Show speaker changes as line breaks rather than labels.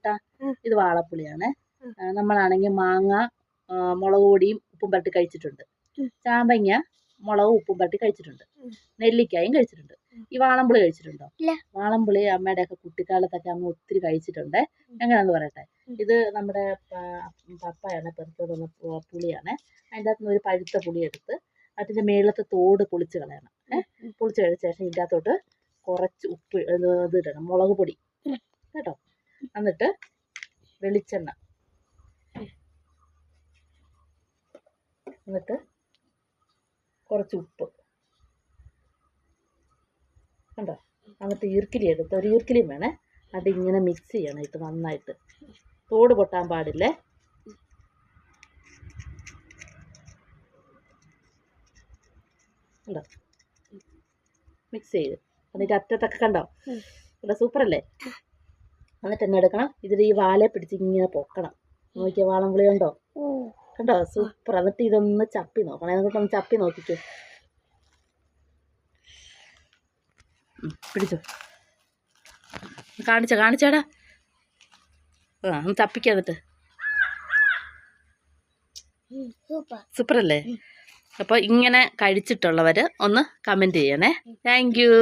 കൂട്ടാൻ. ഇത് വാളപ്പുളിയാണ്. നമ്മളാണെങ്കിൽ മാങ്ങ മുളക് പൊടിയും ഉപ്പും പരട്ടി കഴിച്ചിട്ടുണ്ട്. ചാമ്പങ്ങ മുളകും ഉപ്പും പരട്ടി കഴിച്ചിട്ടുണ്ട്. നെല്ലിക്കായും കഴിച്ചിട്ടുണ്ട്. ഈ വാളംപുളി കഴിച്ചിട്ടുണ്ടോ? വാളംപുളി അമ്മയുടെയൊക്കെ കുട്ടിക്കാലത്തൊക്കെ അമ്മ ഒത്തിരി കഴിച്ചിട്ടുണ്ട്. എങ്ങനെയാണെന്ന് പറയട്ടെ. ഇത് നമ്മുടെ പപ്പയാണ് പെറുക്കിക്കൊണ്ട് വന്ന പുളിയാണ്. അതിൻ്റെ അകത്ത് നിന്ന് ഒരു പഴുത്ത പുളി എടുത്ത് അതിൻ്റെ മേളത്തെ തോട് പൊളിച്ച് കളയണം. പൊളിച്ച് കഴിഞ്ഞ ശേഷം ഇതിൻ്റെ അകത്തോട്ട് കുറച്ച് ഉപ്പ് ഇത് ഇടണം, മുളക് പൊടി കേട്ടോ. എന്നിട്ട് വെളിച്ചെണ്ണ, എന്നിട്ട് കുറച്ച് ഉപ്പ് കണ്ടോ. എന്നിട്ട് ഈർക്കിലി എടുത്ത് ഒരു ഈർക്കിലിയും വേണേ. അതിങ്ങനെ മിക്സ് ചെയ്യണം ഇത് നന്നായിട്ട്. തോട് പൊട്ടാൻ പാടില്ലേ. കണ്ടോ, മിക്സ് ചെയ്ത് എന്നിട്ട് അറ്റത്തൊക്കെ കണ്ടോ. കണ്ടോ, സൂപ്പറല്ലേ. എന്നിട്ട് എന്നെ എടുക്കണം, ഇതിൽ ഈ വാലെ പിടിച്ച് ഇങ്ങനെ പൊക്കണം. നോക്കിയ വാളംപുളി ഉണ്ടോ, കണ്ടോ, സൂപ്പർ. എന്നിട്ട് ഇതൊന്ന് ചപ്പി നോക്കണം. എന്നിട്ടൊന്ന് ചപ്പി നോക്കിക്കോ. പിടിച്ചോ, കാണിച്ചേടാ. ഒന്ന് ചപ്പിക്ക. എന്നിട്ട് സൂപ്പറല്ലേ. അപ്പോൾ ഇങ്ങനെ കഴിച്ചിട്ടുള്ളവർ ഒന്ന് കമൻറ്റ് ചെയ്യണേ. Thank you.